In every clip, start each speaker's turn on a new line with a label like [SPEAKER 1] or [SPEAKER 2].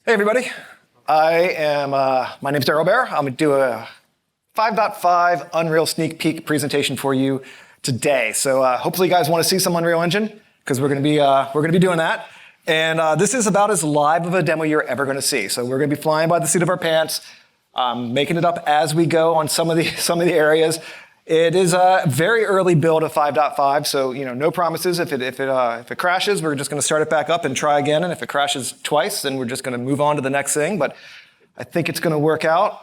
[SPEAKER 1] Hey everybody, my name's Daryl Bear. I'm gonna do a 5.5 Unreal sneak peek presentation for you today. So hopefully you guys wanna see some Unreal Engine, because we're gonna be doing that. And this is about as live of a demo you're ever gonna see. So we're gonna be flying by the seat of our pants, making it up as we go on some of the areas. It is a very early build of 5.5, so no promises. If it crashes, we're just going to start it back up and try again. And if it crashes twice, then we're just going to move on to the next thing. But I think it's going to work out.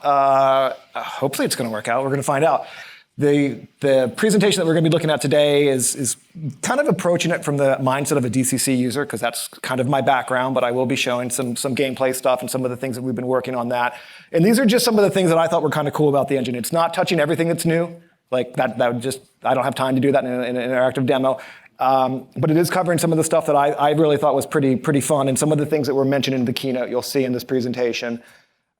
[SPEAKER 1] Hopefully, it's going to work out. We're going to find out. The presentation that we're going to be looking at today is kind of approaching it from the mindset of a DCC user, because that's kind of my background. But I will be showing some gameplay stuff and some of the things that we've been working on that. And these are just some of the things that I thought were kind of cool about the engine. It's not touching everything that's new. Like that would just, I don't have time to do that in an interactive demo. But it is covering some of the stuff that I really thought was pretty fun, and some of the things that were mentioned in the keynote you'll see in this presentation.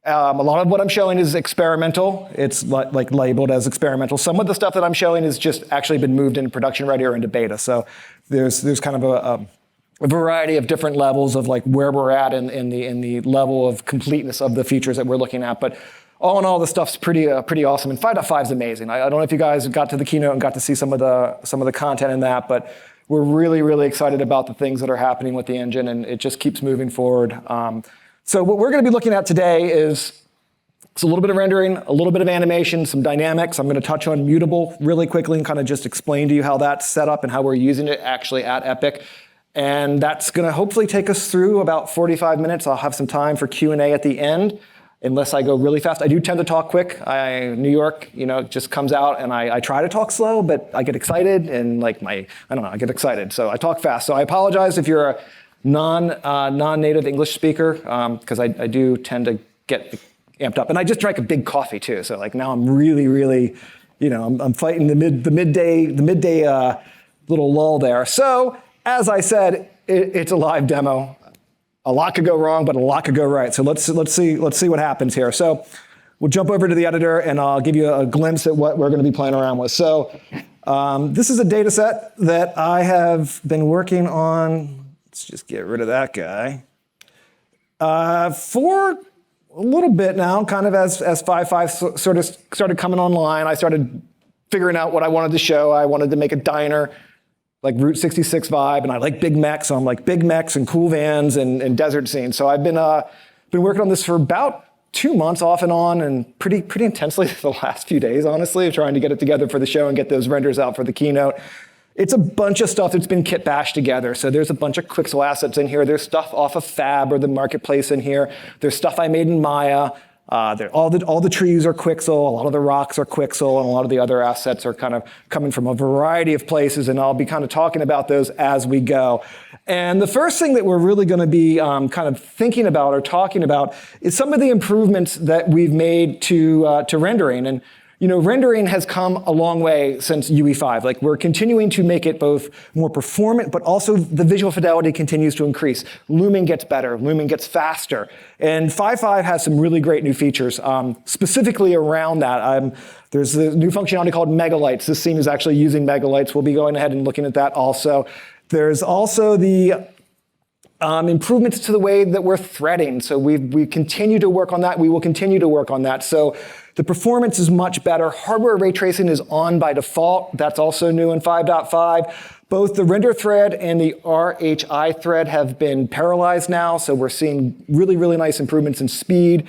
[SPEAKER 1] A lot of what I'm showing is experimental. It's like labeled as experimental. Some of the stuff that I'm showing is just actually been moved into production ready or into beta. So there's kind of a variety of different levels of like where we're at in the level of completeness of the features that we're looking at. But all in all, the stuff's pretty awesome, and 5.5 is amazing. I don't know if you guys got to the keynote and got to see some of the content in that, but we're really excited about the things that are happening with the engine, and it just keeps moving forward. So what we're going to be looking at today is it's a little bit of rendering, a little bit of animation, some dynamics. I'm going to touch on Mutable really quickly and kind of just explain to you how that's set up and how we're using it actually at Epic. And that's going to hopefully take us through about 45 minutes. I'll have some time for Q&A at the end, unless I go really fast. I do tend to talk quick. New York, it just comes out, and I try to talk slow, but I get excited, and I get excited, so I talk fast. So I apologize if you're a non-native English speaker, because I do tend to get amped up. And I just drank a big coffee too, so now I'm really, I'm fighting the midday little lull there. So as I said, it's a live demo. A lot could go wrong, but a lot could go right. So let's see what happens here. So we'll jump over to the editor, and I'll give you a glimpse at what we're going to be playing around with. So this is a data set that I have been working on. Let's just get rid of that guy. For a little bit now, kind of as 5.5 sort of started coming online, I started figuring out what I wanted to show. I wanted to make a diner, like Route 66 vibe, and I like big mechs, so I'm like big mechs and cool vans and desert scenes. So I've been working on this for about 2 months off and on, and pretty intensely the last few days, honestly, trying to get it together for the show and get those renders out for the keynote. It's a bunch of stuff that's been kit bashed together. So there's a bunch of Quixel assets in here. There's stuff off of Fab or the marketplace in here. There's stuff I made in Maya. All the trees are Quixel, a lot of the rocks are Quixel, and a lot of the other assets are kind of coming from a variety of places, and I'll be kind of talking about those as we go. And the first thing that we're really going to be kind of thinking about or talking about is some of the improvements that we've made to rendering. And rendering has come a long way since UE5. We're continuing to make it both more performant, but also the visual fidelity continues to increase. Looming gets better, looming gets faster. And 5.5 has some really great new features, specifically around that. There's a new functionality called Megalights. This scene is actually using Megalights. We'll be going ahead and looking at that also. There's also the improvements to the way that we're threading. So we continue to work on that. We will continue to work on that. So the performance is much better. Hardware ray tracing is on by default. That's also new in 5.5. Both the render thread and the RHI thread have been parallelized now. So we're seeing really nice improvements in speed.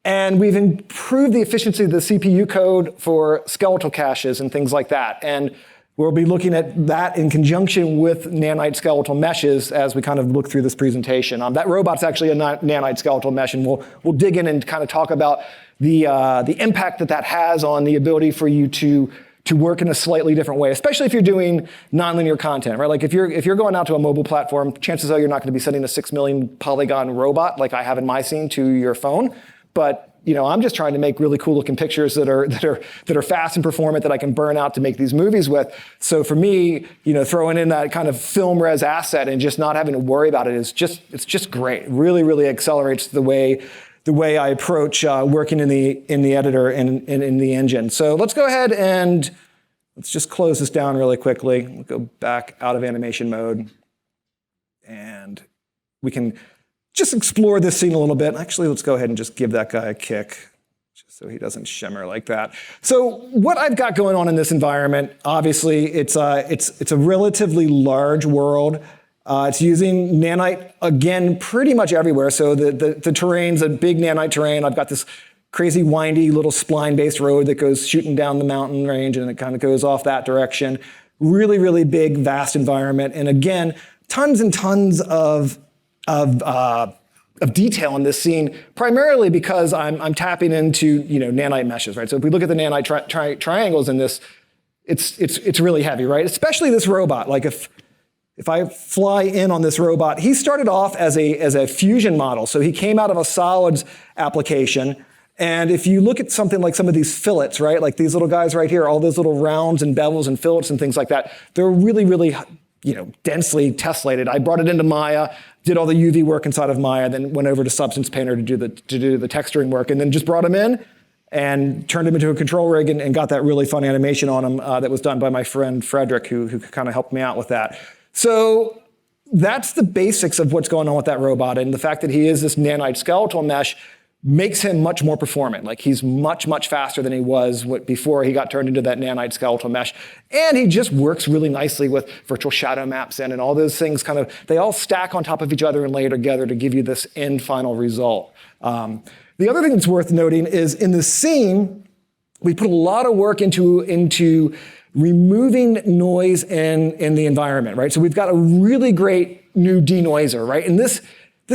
[SPEAKER 1] And we've improved the efficiency of the CPU code for skeletal caches and things like that. And we'll be looking at that in conjunction with nanite skeletal meshes as we kind of look through this presentation. That robot's actually a nanite skeletal mesh, and we'll dig in and kind of talk about the impact that has on the ability for you to work in a slightly different way, especially if you're doing nonlinear content, right? If you're going out to a mobile platform, chances are you're not going to be sending a 6 million polygon robot like I have in my scene to your phone, but I'm just trying to make really cool looking pictures that are fast and performant that I can burn out to make these movies with. So for me, throwing in that kind of film res asset and just not having to worry about it it's just great. It really accelerates the way I approach working in the editor and in the engine. So let's go ahead and let's just close this down really quickly. We'll go back out of animation mode, and we can just explore this scene a little bit. Actually, let's go ahead and just give that guy a kick, just so he doesn't shimmer like that. So what I've got going on in this environment, obviously, it's a relatively large world. It's using nanite, again, pretty much everywhere. So the terrain's a big nanite terrain. I've got this crazy windy little spline-based road that goes shooting down the mountain range, and it kind of goes off that direction. Really, really big, vast environment. And again, tons and tons of detail in this scene, primarily because I'm tapping into nanite meshes, right? So if we look at the nanite triangles in this, it's really heavy, right? Especially this robot. Like if I fly in on this robot, he started off as a fusion model. So he came out of a solids application. And if you look at something like some of these fillets, right? Like these little guys right here, all those little rounds and bevels and fillets and things like that, they're really, really densely tessellated. I brought it into Maya, did all the UV work inside of Maya, then went over to Substance Painter to do the texturing work, and then just brought them in and turned them into a control rig and got that really fun animation on them that was done by my friend Frederick, who kind of helped me out with that. So that's the basics of what's going on with that robot, and the fact that he is this nanite skeletal mesh makes him much more performant. Like he's much, much faster than he was before he got turned into that nanite skeletal mesh. And he just works really nicely with virtual shadow maps and all those things they all stack on top of each other and layer together to give you this end final result. The other thing that's worth noting is in the scene, we put a lot of work into removing noise in the environment, right? So we've got a really great new denoiser, right? And this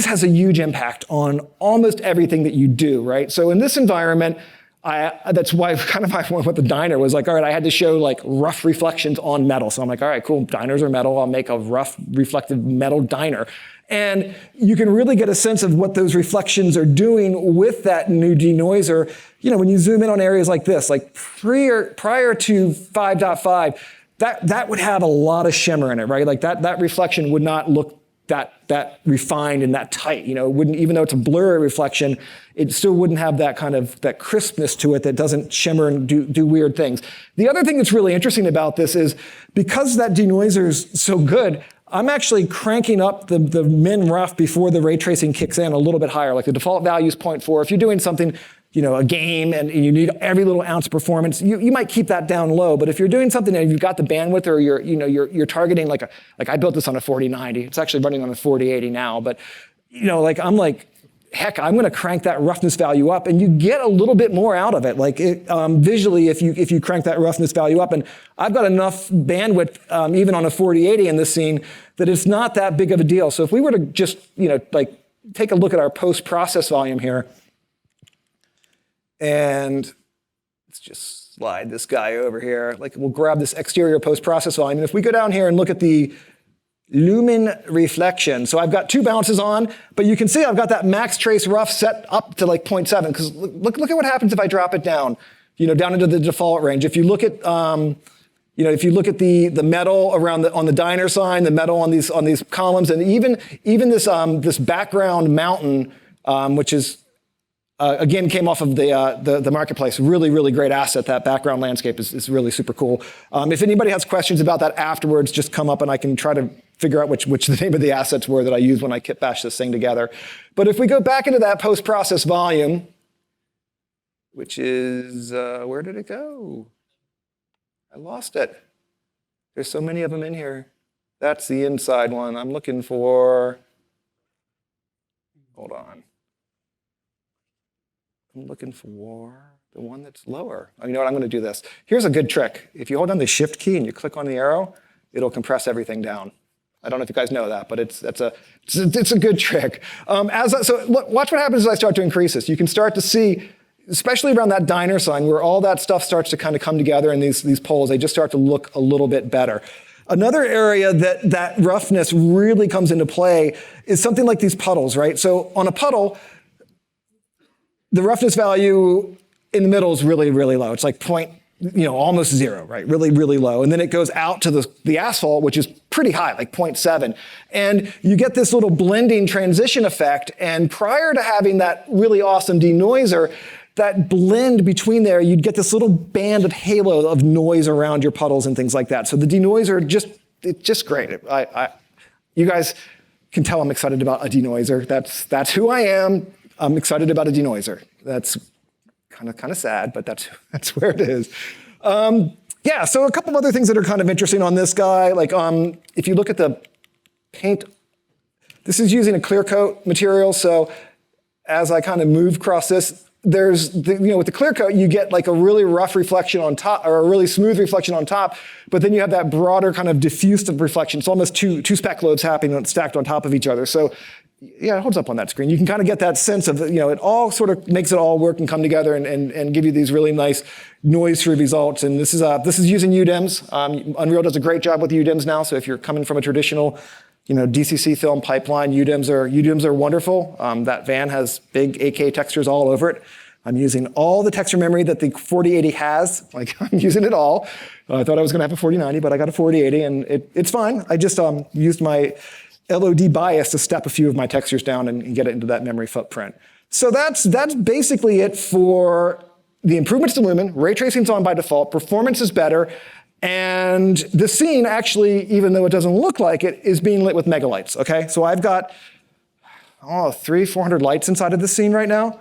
[SPEAKER 1] has a huge impact on almost everything that you do, right? So in this environment, that's why kind of I went with the diner was like, all right, I had to show like rough reflections on metal. So I'm like, all right, cool, diners are metal. I'll make a rough reflective metal diner. And you can really get a sense of what those reflections are doing with that new denoiser. When you zoom in on areas like this, like prior to 5.5, that would have a lot of shimmer in it, right? Like that reflection would not look that refined and that tight. It wouldn't, even though it's a blurry reflection, it still wouldn't have that kind of that crispness to it that doesn't shimmer and do weird things. The other thing that's really interesting about this is because that denoiser is so good, I'm actually cranking up the min rough before the ray tracing kicks in a little bit higher. Like the default value is 0.4. If you're doing something, a game and you need every little ounce of performance, you might keep that down low. But if you're doing something and you've got the bandwidth or you're targeting like I built this on a 4090. It's actually running on a 4080 now. But I'm like, heck, I'm going to crank that roughness value up, and you get a little bit more out of it. Like visually, if you crank that roughness value up, and I've got enough bandwidth even on a 4080 in this scene that it's not that big of a deal. So if we were to just take a look at our post-process volume here. And let's just slide this guy over here. Like we'll grab this exterior post-process volume. And if we go down here and look at the lumen reflection, so I've got two bounces on, but you can see I've got that max trace rough set up to like 0.7. Because look at what happens if I drop it down, down into the default range. If you look at if you look at the metal on the diner sign, the metal on these columns, and even this background mountain, which is again, came off of the marketplace. Really, really great asset. That background landscape is really super cool. If anybody has questions about that afterwards, just come up and I can try to figure out which the name of the assets were that I used when I kit bashed this thing together. But if we go back into that post-process volume, which is, where did it go? I lost it. There's so many of them in here. That's the inside one. I'm looking for, hold on. I'm looking for the one that's lower. Oh, you know what? I'm going to do this. Here's a good trick. If you hold down the Shift key and you click on the arrow, it'll compress everything down. I don't know if you guys know that, but it's a good trick. So watch what happens as I start to increase this. You can start to see, especially around that diner sign, where all that stuff starts to kind of come together in these poles. They just start to look a little bit better. Another area that roughness really comes into play is something like these puddles, right? So on a puddle, the roughness value in the middle is really, really low. It's like almost zero, right? Really, really low. And then it goes out to the asphalt, which is pretty high, like 0.7. And you get this little blending transition effect. And prior to having that really awesome denoiser, that blend between there, you'd get this little band of halo of noise around your puddles and things like that. So the denoiser, it's just great. You guys, can tell I'm excited about a denoiser. That's who I am. I'm excited about a denoiser. That's kind of sad, but that's where it is. Yeah, so a couple of other things that are kind of interesting on this guy. Like if you look at the paint, this is using a clear coat material. So as I kind of move across this, with the clear coat, you get like a really rough reflection on top, or a really smooth reflection on top, but then you have that broader kind of diffused reflection. It's almost two speck loads happening stacked on top of each other. So yeah, it holds up on that screen. You can kind of get that sense of, it all sort of makes it all work and come together and give you these really nice noise-free results. And this is using UDIMs. Unreal does a great job with UDIMs now. So if you're coming from a traditional DCC film pipeline, UDIMs are wonderful. That van has big AK textures all over it. I'm using all the texture memory that the 4080 has. Like, I'm using it all. I thought I was going to have a 4090, but I got a 4080, and it's fine. I just used my LOD bias to step a few of my textures down and get it into that memory footprint. So that's basically it for the improvements to Lumen. Ray tracing's on by default. Performance is better. And the scene actually, even though it doesn't look like it, is being lit with megalights, okay? So I've got, 300-400 lights inside of this scene right now.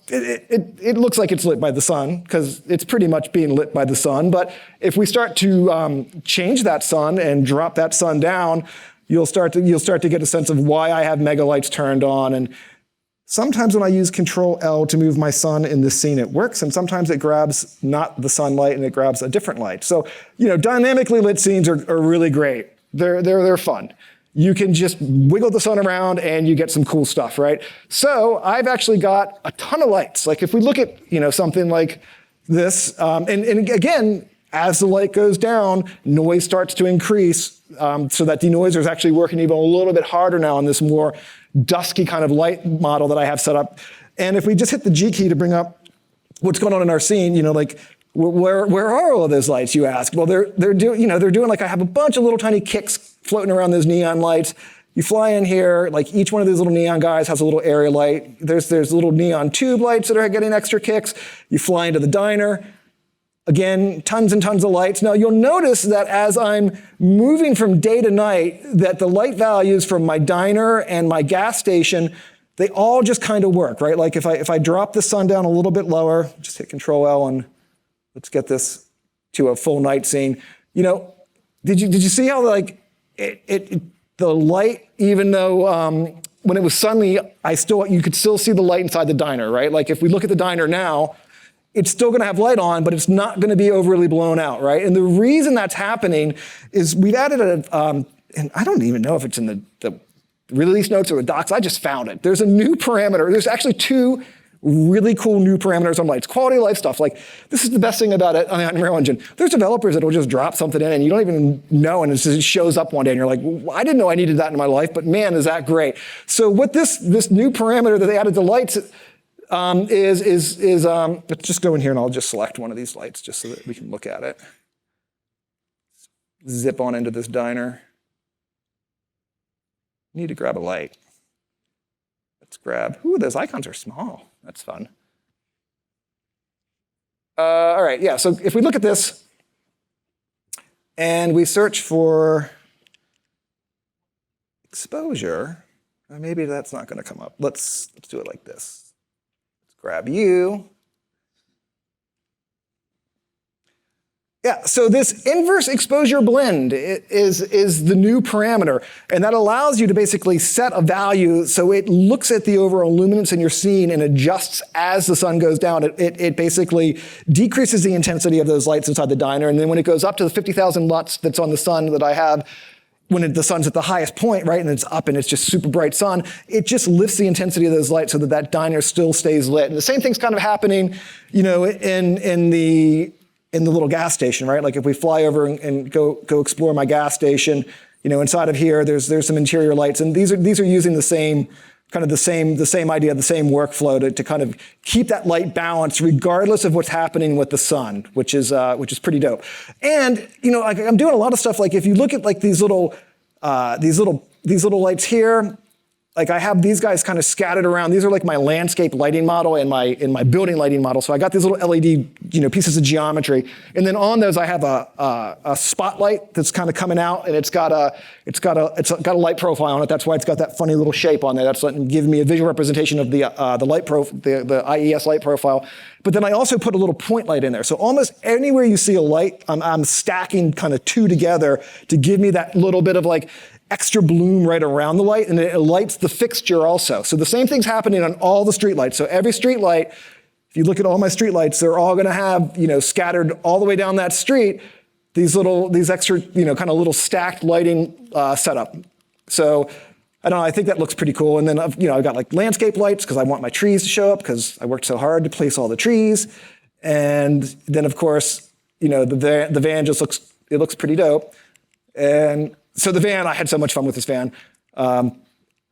[SPEAKER 1] It looks like it's lit by the sun, because it's pretty much being lit by the sun. But if we start to change that sun and drop that sun down, you'll start to get a sense of why I have megalights turned on. And sometimes when I use Control L to move my sun in this scene, it works, and sometimes it grabs not the sunlight and it grabs a different light. So, dynamically lit scenes are really great. They're fun. You can just wiggle the sun around and you get some cool stuff, right? So I've actually got a ton of lights. Like if we look at, something like this, and again, as the light goes down, noise starts to increase, so that denoiser is actually working even a little bit harder now on this more dusky kind of light model that I have set up. And if we just hit the G key to bring up what's going on in our scene, where are all of those lights, you ask? Well, they're doing like, I have a bunch of little tiny kicks floating around those neon lights. You fly in here, like each one of these little neon guys has a little area light. There's little neon tube lights that are getting extra kicks. You fly into the diner. Again, tons and tons of lights. Now you'll notice that as I'm moving from day to night, that the light values from my diner and my gas station, they all just kind of work, right? Like if I drop the sun down a little bit lower, just hit Control L and let's get this to a full night scene. Did you see how like the light, even though when it was sunny, you could still see the light inside the diner, right? Like if we look at the diner now, it's still going to have light on, but it's not going to be overly blown out, right? And the reason that's happening is we've added and I don't even know if it's in the release notes or the docs. I just found it. There's a new parameter. There's actually two really cool new parameters on lights. Quality of life stuff. Like, this is the best thing about it on the Unreal Engine. There's developers that will just drop something in and you don't even know, and it just shows up one day and you're like, well, I didn't know I needed that in my life, but man, is that great. So what this new parameter that they added to lights let's just go in here and I'll just select one of these lights just so that we can look at it. Zip on into this diner. Need to grab a light. Let's grab, those icons are small. That's fun. All right, yeah, so if we look at this and we search for exposure, maybe that's not going to come up. Let's do it like this. Grab you. Yeah, so this inverse exposure blend is the new parameter, and that allows you to basically set a value so it looks at the overall luminance in your scene and adjusts as the sun goes down. It basically decreases the intensity of those lights inside the diner, and then when it goes up to the 50,000 LUTs that's on the sun that I have, when the sun's at the highest point, right, and it's up and it's just super bright sun, it just lifts the intensity of those lights so that diner still stays lit. And the same thing's kind of happening, in the little gas station, right? Like if we fly over and go explore my gas station, inside of here, there's some interior lights, and these are using the same idea, the same workflow to kind of keep that light balance regardless of what's happening with the sun, which is pretty dope. And like I'm doing a lot of stuff. Like if you look at like these little lights here, like I have these guys kind of scattered around. These are like my landscape lighting model and my building lighting model. So I got these little LED, pieces of geometry. And then on those, I have a spotlight that's kind of coming out, and it's got a light profile on it. That's why it's got that funny little shape on there. That's giving me a visual representation of the IES light profile. But then I also put a little point light in there. So almost anywhere you see a light, I'm stacking kind of two together to give me that little bit of like extra bloom right around the light, and it lights the fixture also. So the same thing's happening on all the street lights. So every street light, if you look at all my street lights, they're all gonna have, scattered all the way down that street, these extra, kind of little stacked lighting setup. So I don't know, I think that looks pretty cool. And then, I've got like landscape lights because I want my trees to show up because I worked so hard to place all the trees. And then of course, the van just looks pretty dope. And so the van, I had so much fun with this van.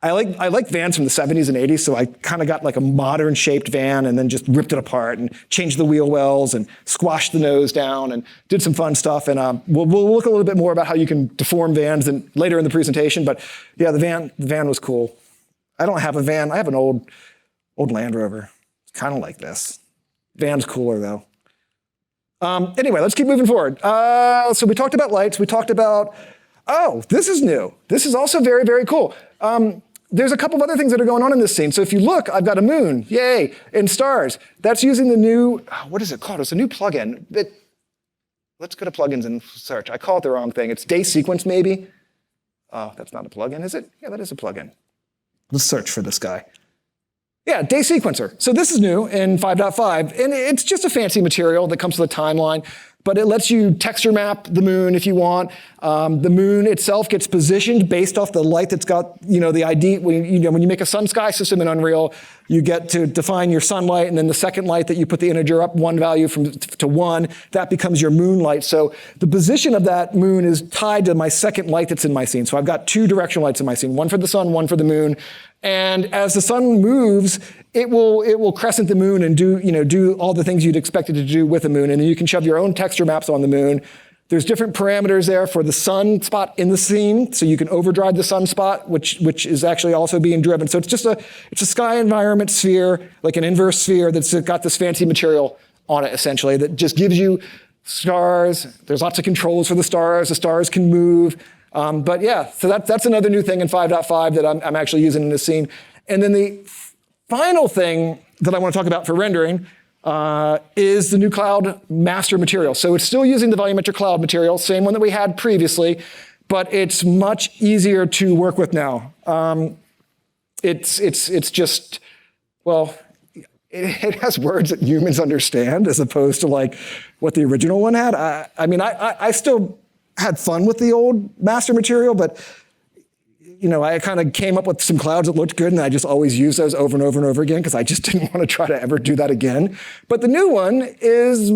[SPEAKER 1] I like vans from the 70s and 80s, so I kind of got like a modern shaped van and then just ripped it apart and changed the wheel wells and squashed the nose down and did some fun stuff. And we'll look a little bit more about how you can deform vans later in the presentation. But yeah, the van was cool. I don't have a van. I have an old Land Rover. It's kind of like this. Van's cooler though. Anyway, let's keep moving forward. So we talked about lights. We talked about, this is new. This is also very, very cool. There's a couple of other things that are going on in this scene. So if you look, I've got a moon, yay, and stars. That's using the new, what is it called? It's a new plugin. Let's go to plugins and search. I call it the wrong thing. It's Day Sequence, maybe. Oh, that's not a plugin, is it? Yeah, that is a plugin. Let's search for this guy. Yeah, Day Sequencer. So this is new in 5.5, and it's just a fancy material that comes with a timeline, but it lets you texture map the moon if you want. The moon itself gets positioned based off the light that's got, the ID. When you make a sun sky system in Unreal, you get to define your sunlight, and then the second light that you put the integer up one value to 1, that becomes your moonlight. So the position of that moon is tied to my second light that's in my scene. So I've got 2 directional lights in my scene, one for the sun, one for the moon. And as the sun moves, it will crescent the moon and do all the things you'd expect it to do with the moon. And then you can shove your own texture maps on the moon. There's different parameters there for the sun spot in the scene, so you can overdrive the sun spot, which is actually also being driven. So it's a sky environment sphere, like an inverse sphere that's got this fancy material on it, essentially, that just gives you stars. There's lots of controls for the stars. The stars can move. But yeah, so that's another new thing in 5.5 that I'm actually using in this scene. And then the final thing that I want to talk about for rendering is the new cloud master material. So it's still using the volumetric cloud material, same one that we had previously, but it's much easier to work with now. It's just, well, it has words that humans understand as opposed to like what the original one had. I still had fun with the old master material, but I kind of came up with some clouds that looked good, and I just always use those over and over and over again because I just didn't want to try to ever do that again. But the new one is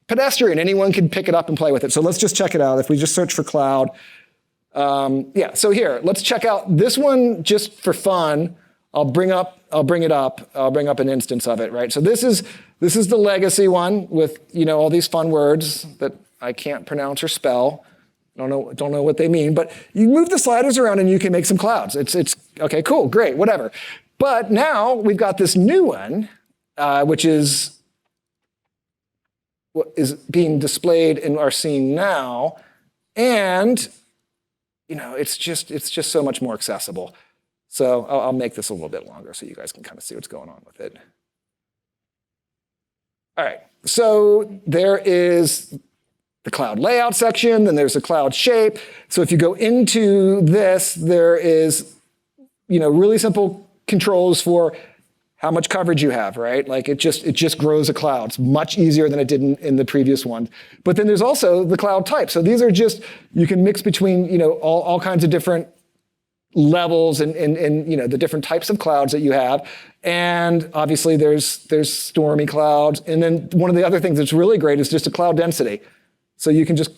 [SPEAKER 1] pedestrian. Anyone can pick it up and play with it. So let's just check it out. If we just search for cloud. So here, let's check out this one just for fun. I'll bring up an instance of it, right? So this is the legacy one with, all these fun words that I can't pronounce or spell. Don't know what they mean, but you move the sliders around and you can make some clouds. It's okay, cool, great, whatever. But now we've got this new one, which is what is being displayed in our scene now, and it's just so much more accessible. So I'll make this a little bit longer so you guys can kind of see what's going on with it. All right, so there is the cloud layout section, then there's the cloud shape. So if you go into this, there is, really simple controls for how much coverage you have, right? Like it just grows a cloud. It's much easier than it did in the previous one. But then there's also the cloud type. So these are just, you can mix between, all kinds of different levels and the different types of clouds that you have. And obviously there's stormy clouds. And then one of the other things that's really great is just a cloud density. So you can just,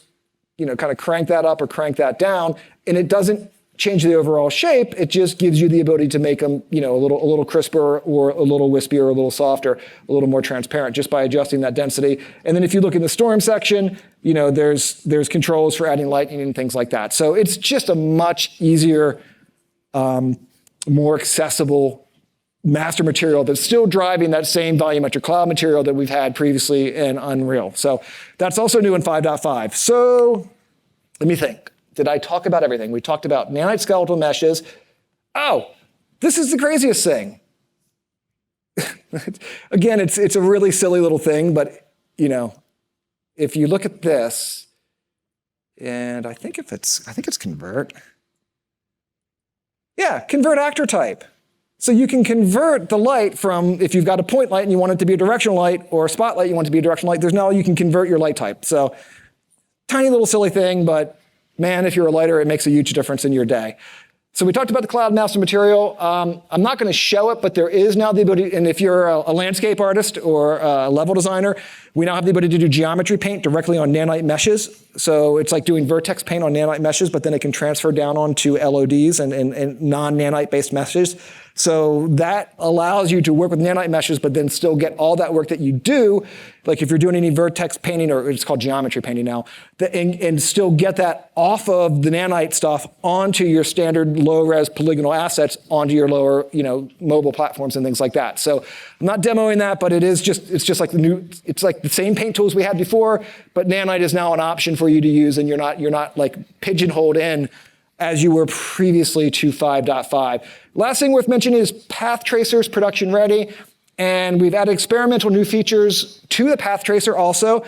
[SPEAKER 1] kind of crank that up or crank that down, and it doesn't change the overall shape. It just gives you the ability to make them, a little crisper or a little wispier or a little softer, a little more transparent, just by adjusting that density. And then if you look in the storm section, there's controls for adding lightning and things like that. So it's just a much easier more accessible master material that's still driving that same volumetric cloud material that we've had previously in Unreal. So that's also new in 5.5. So let me think. Did I talk about everything? We talked about nanite skeletal meshes. Oh, this is the craziest thing. Again, it's a really silly little thing, but if you look at this, and I think it's convert. Yeah, convert actor type. So you can convert the light from, if you've got a point light and you want it to be a directional light, or a spotlight you want it to be a directional light, you can convert your light type. So tiny little silly thing, but man, if you're a lighter, it makes a huge difference in your day. So we talked about the cloud master material. I'm not going to show it, but there is now the ability, and if you're a landscape artist or a level designer, we now have the ability to do geometry paint directly on nanite meshes. So it's like doing vertex paint on nanite meshes, but then it can transfer down onto LODs and non-nanite based meshes. So that allows you to work with nanite meshes, but then still get all that work that you do, like if you're doing any vertex painting, or it's called geometry painting now, and still get that off of the nanite stuff onto your standard low-res polygonal assets, onto your lower, mobile platforms and things like that. So I'm not demoing that, but it's just like it's like the same paint tools we had before, but nanite is now an option for you to use, and you're not like pigeonholed in as you were previously to 5.5. Last thing worth mentioning is Path Tracer's production ready, and we've added experimental new features to the Path Tracer also,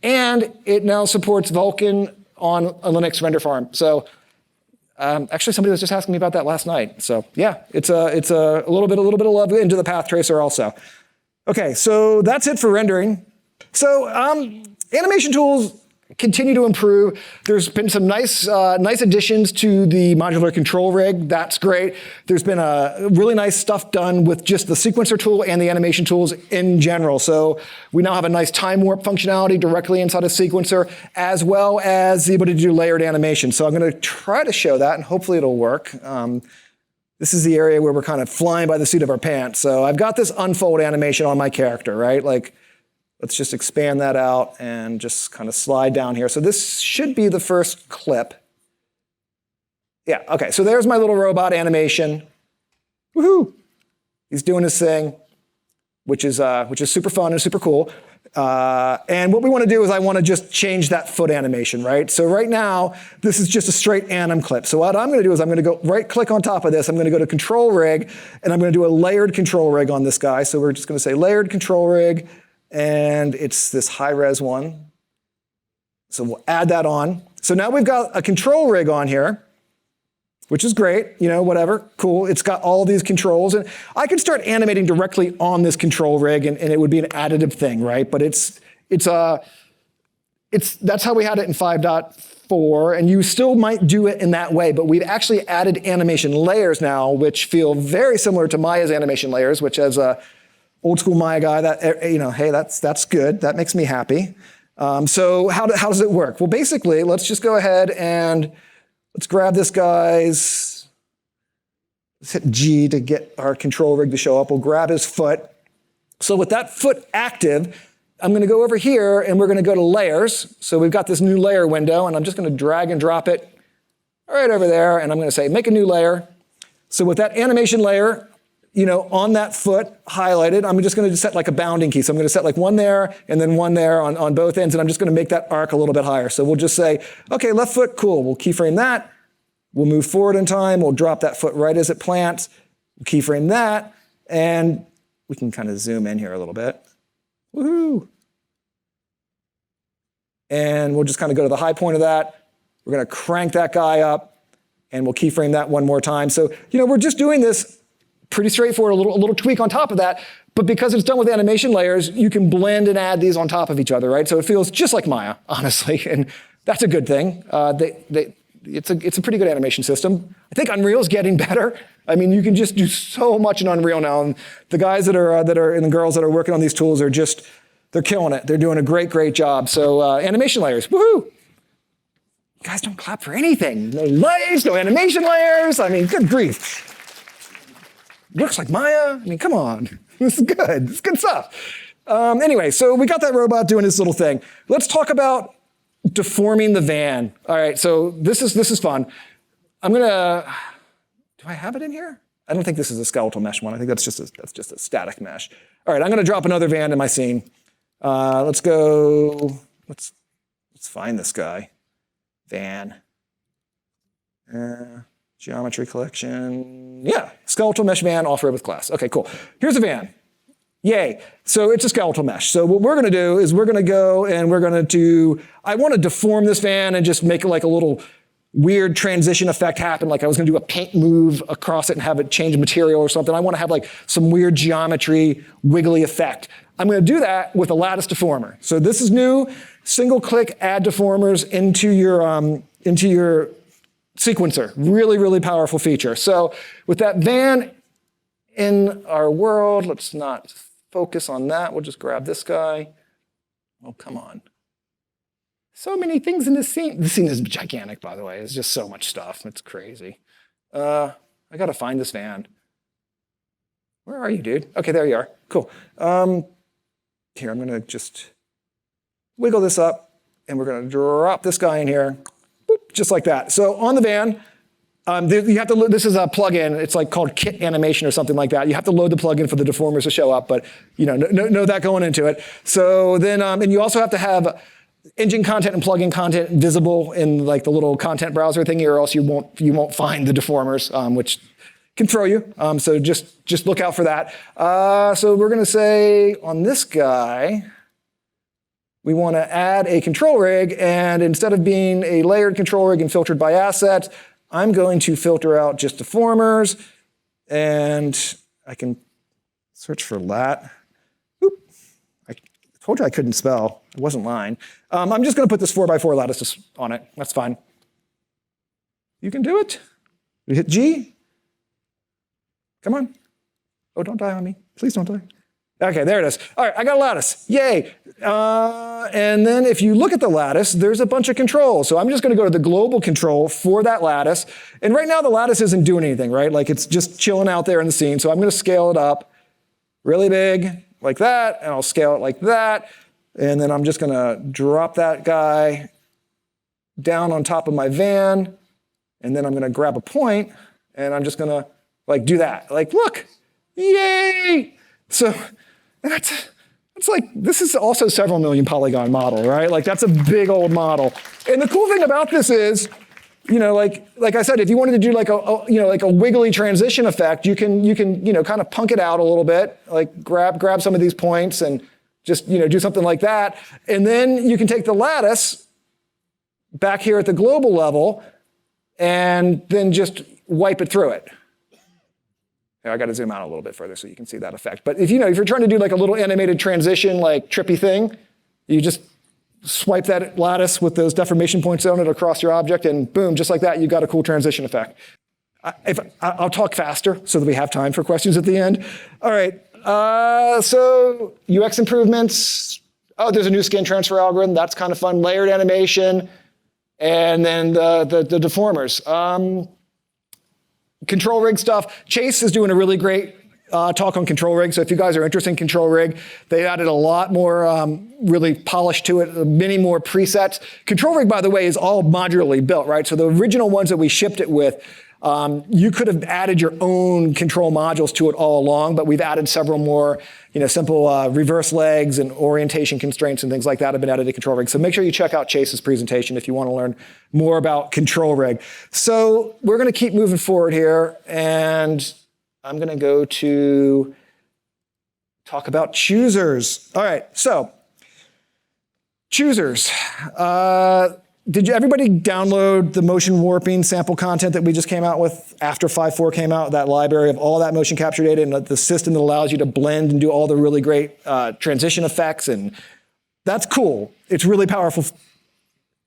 [SPEAKER 1] and it now supports Vulkan on a Linux render farm. So actually somebody was just asking me about that last night. So yeah, it's a little bit of love into the Path Tracer also. Okay, so that's it for rendering. So animation tools continue to improve. There's been some nice additions to the modular control rig. That's great. There's been a really nice stuff done with just the sequencer tool and the animation tools in general. So we now have a nice time warp functionality directly inside a sequencer, as well as the ability to do layered animation. So I'm going to try to show that, and hopefully it'll work. This is the area where we're kind of flying by the seat of our pants. So I've got this unfold animation on my character, right? Let's just expand that out and just kind of slide down here. So this should be the first clip. Yeah, okay, so there's my little robot animation. Woohoo! He's doing his thing, which is super fun and super cool. And what we want to do is I want to just change that foot animation, right? So right now, this is just a straight anim clip. So what I'm going to do is I'm going to go right-click on top of this. I'm going to go to Control Rig, and I'm going to do a layered control rig on this guy. So we're just going to say layered control rig, and it's this high-res one. So we'll add that on. So now we've got a control rig on here, which is great, whatever, cool. It's got all these controls, and I can start animating directly on this control rig, and it would be an additive thing, right? But that's how we had it in 5.4, and you still might do it in that way, but we've actually added animation layers now, which feel very similar to Maya's animation layers, which as a old school Maya guy, that hey, that's good. That makes me happy. So how does it work? Well, basically, let's just go ahead and let's grab this guy's. Let's hit G to get our control rig to show up. We'll grab his foot. So with that foot active, I'm going to go over here and we're going to go to layers. So we've got this new layer window, and I'm just going to drag and drop it right over there, and I'm going to say make a new layer. So with that animation layer, on that foot highlighted, I'm just going to set like a bounding key. So I'm going to set like one there and then one there on both ends, and I'm just going to make that arc a little bit higher. So we'll just say, okay, left foot, cool. We'll keyframe that. We'll move forward in time. We'll drop that foot right as it plants. We'll keyframe that, and we can kind of zoom in here a little bit. Woohoo! And we'll just kind of go to the high point of that. We're going to crank that guy up, and we'll keyframe that one more time. So, we're just doing this pretty straightforward, a little tweak on top of that, but because it's done with animation layers, you can blend and add these on top of each other, right? So it feels just like Maya, honestly, and that's a good thing. It's a pretty good animation system. I think Unreal's getting better. I mean, you can just do so much in Unreal now, and the guys that are and the girls that are working on these tools they're killing it. They're doing a great job. So animation layers, woohoo! You guys don't clap for anything. No lights, no animation layers. I mean, good grief. Looks like Maya. I mean, come on. This is good. It's good stuff. Anyway, so we got that robot doing his little thing. Let's talk about deforming the van. All right, so this is fun. I'm gonna, do I have it in here? I don't think this is a skeletal mesh one. I think that's just a static mesh. All right, I'm going to drop another van in my scene. Let's go. Let's find this guy. Van. Geometry collection. Yeah, skeletal mesh van off-road with class. Okay, cool. Here's a van. Yay. So it's a skeletal mesh. So what we're going to do is we're going to go and we're going to do, I want to deform this van and just make it like a little weird transition effect happen. Like I was going to do a paint move across it and have it change material or something. I want to have like some weird geometry, wiggly effect. I'm going to do that with a lattice deformer. So this is new. Single click, add deformers into your sequencer. Really, really powerful feature. So with that van in our world, let's not focus on that. We'll just grab this guy. Oh, come on. So many things in this scene. This scene is gigantic, by the way. It's just so much stuff. It's crazy. I got to find this van. Where are you, dude? Okay, there you are. Cool. Here, I'm going to just wiggle this up, and we're going to drop this guy in here, boop, just like that. So on the van, you have to. This is a plugin. It's like called Kit Animation or something like that. You have to load the plugin for the deformers to show up, but know that going into it. So then, and you also have to have engine content and plugin content visible in like the little content browser thingy, or else you won't find the deformers, which can throw you. So just look out for that. So we're going to say on this guy, we want to add a control rig, and instead of being a layered control rig and filtered by assets, I'm going to filter out just deformers, and I can search for lat. Oop. I told you I couldn't spell. I wasn't lying. I'm just going to put this 4x4 lattice on it. That's fine. You can do it. You hit G. Come on. Oh, don't die on me. Please don't die. Okay, there it is. All right, I got a lattice. Yay. And then if you look at the lattice, there's a bunch of controls. So I'm just going to go to the global control for that lattice. And right now the lattice isn't doing anything, right? Like it's just chilling out there in the scene. So I'm going to scale it up really big like that, and I'll scale it like that. And then I'm just going to drop that guy down on top of my van. And then I'm going to grab a point, and I'm just going to like do that. Like, look, yay. So it's like, this is also several million polygon model, right? Like that's a big old model. And the cool thing about this is, like I said, if you wanted to do like a wiggly transition effect, you can kind of punk it out a little bit, like grab some of these points and just, do something like that. And then you can take the lattice back here at the global level and then just wipe it through it. I got to zoom out a little bit further so you can see that effect. But if you're trying to do like a little animated transition, like trippy thing, you just swipe that lattice with those deformation points on it across your object, and boom, just like that, you got a cool transition effect. I'll talk faster so that we have time for questions at the end. All right. So UX improvements. Oh, there's a new skin transfer algorithm. That's kind of fun. Layered animation, and then the deformers. Control rig stuff. Chase is doing a really great talk on control rig. So if you guys are interested in control rig, they added a lot more really polish to it, many more presets. Control rig, by the way, is all modularly built, right? So the original ones that we shipped it with, you could have added your own control modules to it all along, but we've added several more, simple reverse legs and orientation constraints and things like that have been added to control rig. So make sure you check out Chase's presentation if you want to learn more about control rig. So we're going to keep moving forward here, and I'm going to go to talk about choosers. All right, so choosers. Did everybody download the motion warping sample content that we just came out with after 5.4 came out, that library of all that motion capture data and the system that allows you to blend and do all the really great transition effects? And that's cool. It's really powerful.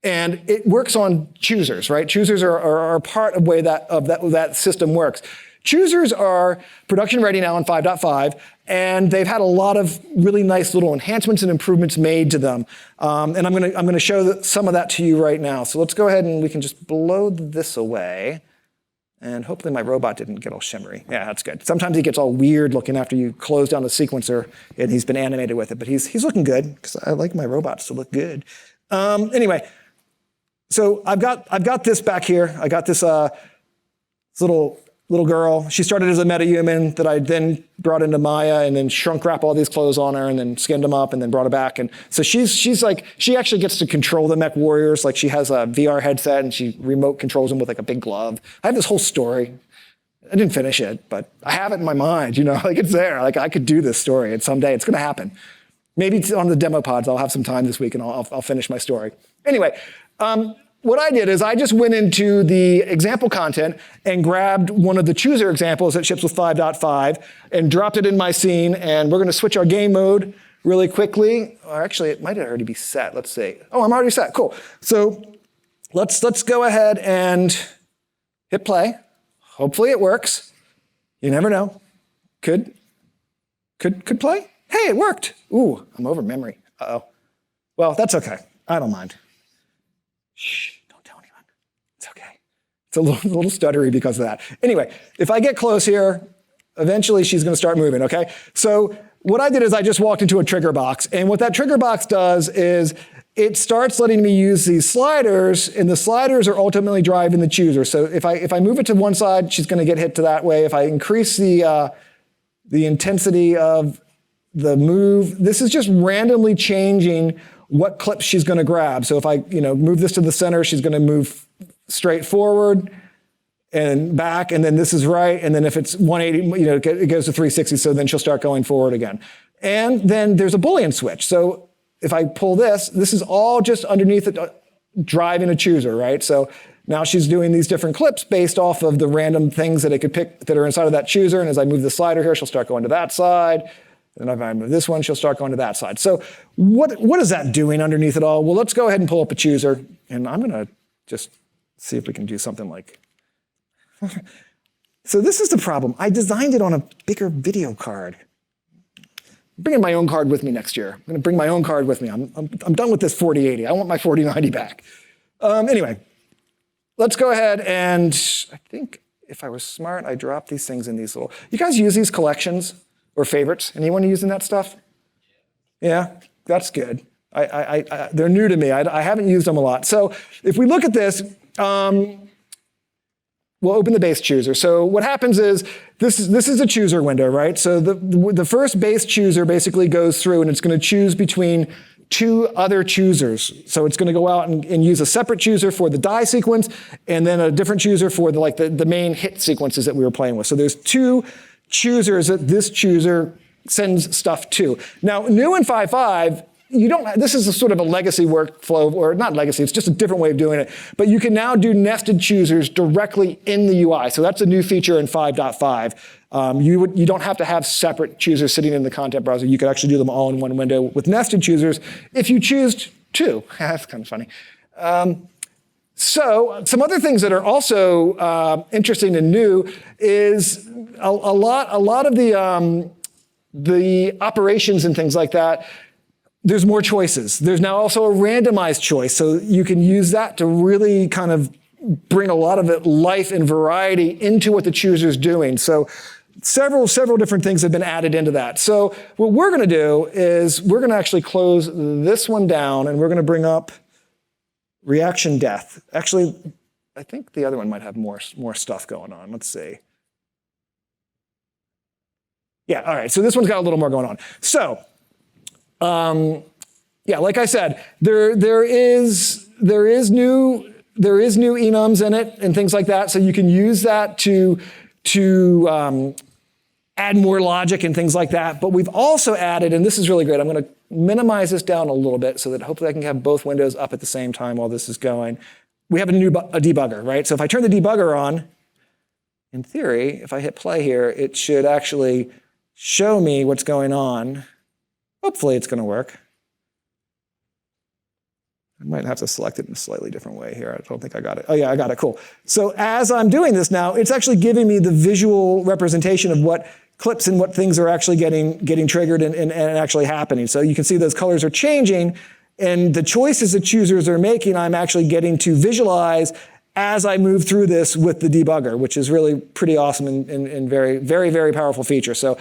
[SPEAKER 1] And it works on choosers, right? Choosers are part of the way that system works. Choosers are production ready now in 5.5, and they've had a lot of really nice little enhancements and improvements made to them. And I'm gonna show some of that to you right now. So let's go ahead and we can just blow this away. And hopefully my robot didn't get all shimmery. Yeah, that's good. Sometimes he gets all weird looking after you close down the sequencer and he's been animated with it, but he's looking good because I like my robots to look good. Anyway, so I've got this back here. I got this little little girl. She started as a metahuman that I then brought into Maya and then shrunk wrap all these clothes on her and then skinned them up and then brought her back. And so she's like, she actually gets to control the mech warriors. Like she has a VR headset and she remote controls them with like a big glove. I have this whole story. I didn't finish it, but I have it in my mind, like it's there. Like I could do this story and someday it's gonna happen. Maybe it's on the demo pods, I'll have some time this week and I'll finish my story. Anyway, what I did is I just went into the example content and grabbed one of the chooser examples that ships with 5.5 and dropped it in my scene. And we're going to switch our game mode really quickly. Or actually, it might already be set. Let's see. Oh, I'm already set. Cool. So let's go ahead and hit play. Hopefully it works. You never know. Could play. Hey, it worked. Ooh, I'm over memory. Uh-oh. Well, that's okay. I don't mind. Shh, don't tell anyone. It's okay. It's a little stuttery because of that. Anyway, if I get close here, eventually she's going to start moving, okay? So what I did is I just walked into a trigger box. And what that trigger box does is it starts letting me use these sliders, and the sliders are ultimately driving the chooser. So if I move it to one side, she's going to get hit to that way. If I increase the intensity of the move, this is just randomly changing what clips she's going to grab. So if I move this to the center, she's going to move straight forward and back, and then this is right. And then if it's 180, it goes to 360, so then she'll start going forward again. And then there's a Boolean switch. So if I pull this is all just underneath it, driving a chooser, right? So now she's doing these different clips based off of the random things that it could pick that are inside of that chooser. And as I move the slider here, she'll start going to that side. And if I move this one, she'll start going to that side. So what is that doing underneath it all? Well, let's go ahead and pull up a chooser. And I'm going to just see if we can do something like... So this is the problem. I designed it on a bigger video card. I'm bringing my own card with me next year. I'm going to bring my own card with me. I'm done with this 4080. I want my 4090 back. Anyway, let's go ahead and I think if I was smart, I dropped these things in these little... You guys use these collections? Or favorites? Anyone using that stuff? Yeah, that's good. They're new to me. I haven't used them a lot. So if we look at this, we'll open the base chooser. So what happens is this is a chooser window, right? So the first base chooser basically goes through and it's going to choose between two other choosers. So it's going to go out and use a separate chooser for the die sequence and then a different chooser for the main hit sequences that we were playing with. So there's two choosers that this chooser sends stuff to. Now, new in 5.5, this is a sort of a legacy workflow, or not legacy, it's just a different way of doing it. But you can now do nested choosers directly in the UI. So that's a new feature in 5.5. You don't have to have separate choosers sitting in the content browser. You could actually do them all in one window with nested choosers if you choose to. That's kind of funny. So some other things that are also interesting and new is a lot of the operations and things like that. There's more choices. There's now also a randomized choice, so you can use that to really kind of bring a lot of life and variety into what the chooser's doing. So several different things have been added into that. So what we're going to do is we're going to actually close this one down, and we're going to bring up reaction death. Actually, I think the other one might have more stuff going on. Let's see. Yeah, all right, so this one's got a little more going on. So, yeah, like I said, there is new enums in it and things like that, so you can use that to add more logic and things like that. But we've also added, and this is really great, I'm going to minimize this down a little bit so that hopefully I can have both windows up at the same time while this is going. We have a debugger, right? So if I turn the debugger on, in theory, if I hit play here, it should actually show me what's going on. Hopefully it's going to work. I might have to select it in a slightly different way here. I don't think I got it. Oh yeah, I got it, cool. So as I'm doing this now, it's actually giving me the visual representation of what clips and what things are actually getting triggered and actually happening. So you can see those colors are changing, and the choices that choosers are making, I'm actually getting to visualize as I move through this with the debugger, which is really pretty awesome and very, very, very powerful feature. So,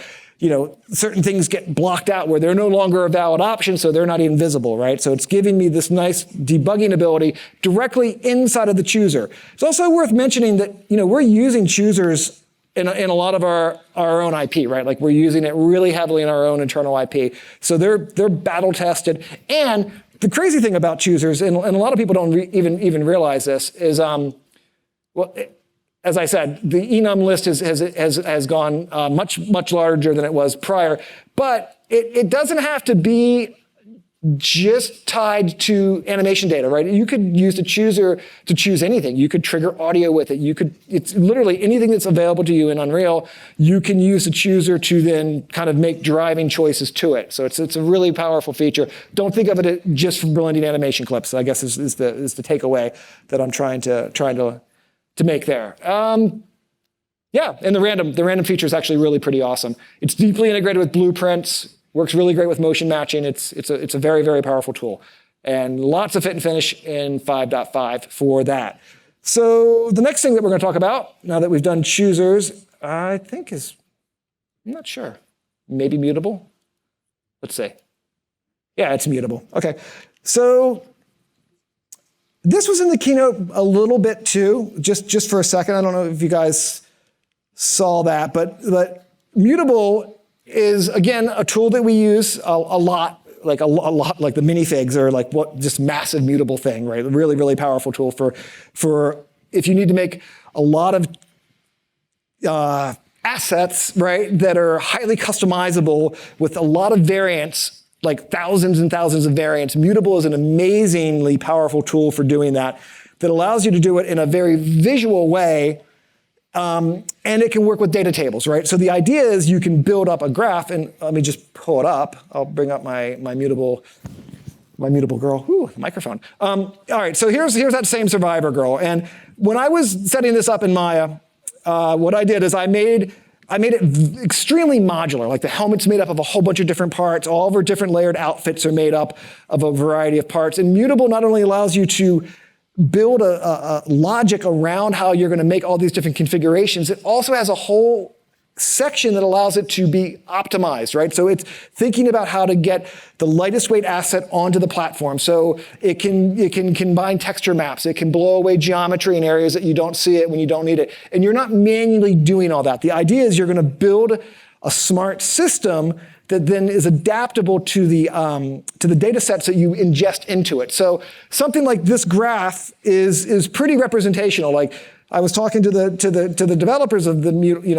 [SPEAKER 1] certain things get blocked out where they're no longer a valid option, so they're not even visible, right? So it's giving me this nice debugging ability directly inside of the chooser. It's also worth mentioning that, we're using choosers
[SPEAKER 2] in a lot of our own IP, right? Like we're using it really heavily in our own internal IP. So they're battle tested. And the crazy thing about choosers, and a lot of people don't even realize this, is well, as I said, the enum list has gone much larger than it was prior. But it doesn't have to be just tied to animation data, right? You could use the chooser to choose anything. You could trigger audio with it. It's literally anything that's available to you in Unreal, you can use the chooser to then kind of make driving choices to it. So it's a really powerful feature. Don't think of it just for blending animation clips, I guess is the takeaway that I'm trying to make there. Yeah, and the random feature is actually really pretty awesome. It's deeply integrated with blueprints. Works really great with motion matching. It's a very, very powerful tool. And lots of fit and finish in 5.5 for that. So the next thing that we're going to talk about, now that we've done choosers, I think I'm not sure, maybe mutable? Let's see. Yeah, it's mutable. Okay, so this was in the keynote a little bit too, just for a second. I don't know if you guys saw that, but mutable is, again, a tool that we use a lot, like the minifigs are like just massive mutable thing, right? A really, really powerful tool for if you need to make a lot of assets, right, that are highly customizable with a lot of variants, like thousands and thousands of variants. Mutable is an amazingly powerful tool for doing that allows you to do it in a very visual way. And it can work with data tables, right? So the idea is you can build up a graph, and let me just pull it up. I'll bring up my mutable girl. Ooh, microphone. All right, so here's that same survivor girl. And when I was setting this up in Maya, what I did is I made it extremely modular. Like the helmet's made up of a whole bunch of different parts. All of her different layered outfits are made up of a variety of parts. And mutable not only allows you to build a logic around how you're going to make all these different configurations, it also has a whole section that allows it to be optimized, right? So it's thinking about how to get the lightest weight asset onto the platform. So it can combine texture maps. It can blow away geometry in areas that you don't see it when you don't need it. And you're not manually doing all that. The idea is you're going to build a smart system that then is adaptable to the data sets that you ingest into it. So something like this graph is pretty representational. Like I was talking to the developers of the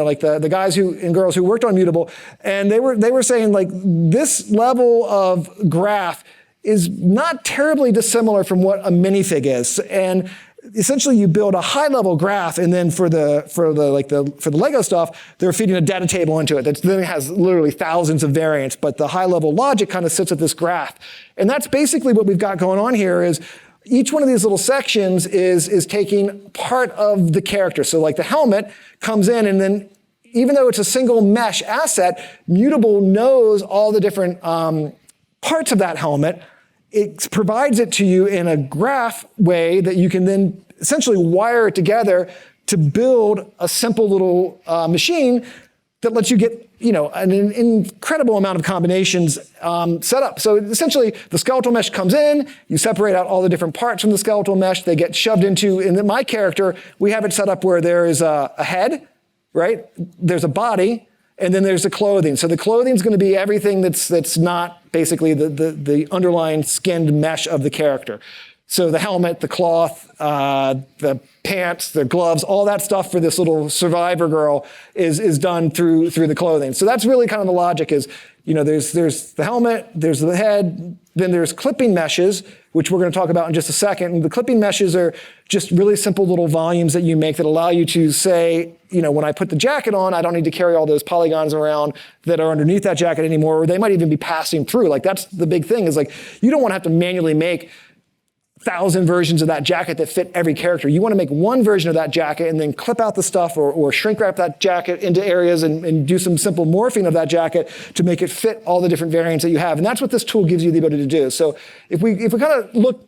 [SPEAKER 2] like the guys and girls who worked on Mutable, and they were saying like this level of graph is not terribly dissimilar from what a minifig is. And essentially you build a high level graph, and then for the Lego stuff, they're feeding a data table into it that then has literally thousands of variants, but the high level logic kind of sits at this graph. And that's basically what we've got going on here is each one of these little sections is taking part of the character. So like the helmet comes in, and then even though it's a single mesh asset, Mutable knows all the different parts of that helmet. It provides it to you in a graph way that you can then essentially wire it together to build a simple little machine that lets you get an incredible amount of combinations set up. So essentially, the skeletal mesh comes in, you separate out all the different parts from the skeletal mesh, they get shoved into, in my character, we have it set up where there is a head, right? There's a body, and then there's the clothing. So the clothing is going to be everything that's not basically the underlying skinned mesh of the character. So the helmet, the cloth, the pants, the gloves, all that stuff for this little survivor girl is done through the clothing. So that's really kind of the logic is, there's the helmet, there's the head, then there's clipping meshes, which we're going to talk about in just a second. And the clipping meshes are just really simple little volumes that you make that allow you to say, when I put the jacket on, I don't need to carry all those polygons around that are underneath that jacket anymore, or they might even be passing through. Like that's the big thing is like, you don't want to have to manually make 1,000 versions of that jacket that fit every character. You want to make one version of that jacket and then clip out the stuff or shrink wrap that jacket into areas and do some simple morphing of that jacket to make it fit all the different variants that you have. And that's what this tool gives you the ability to do. So if we kind of look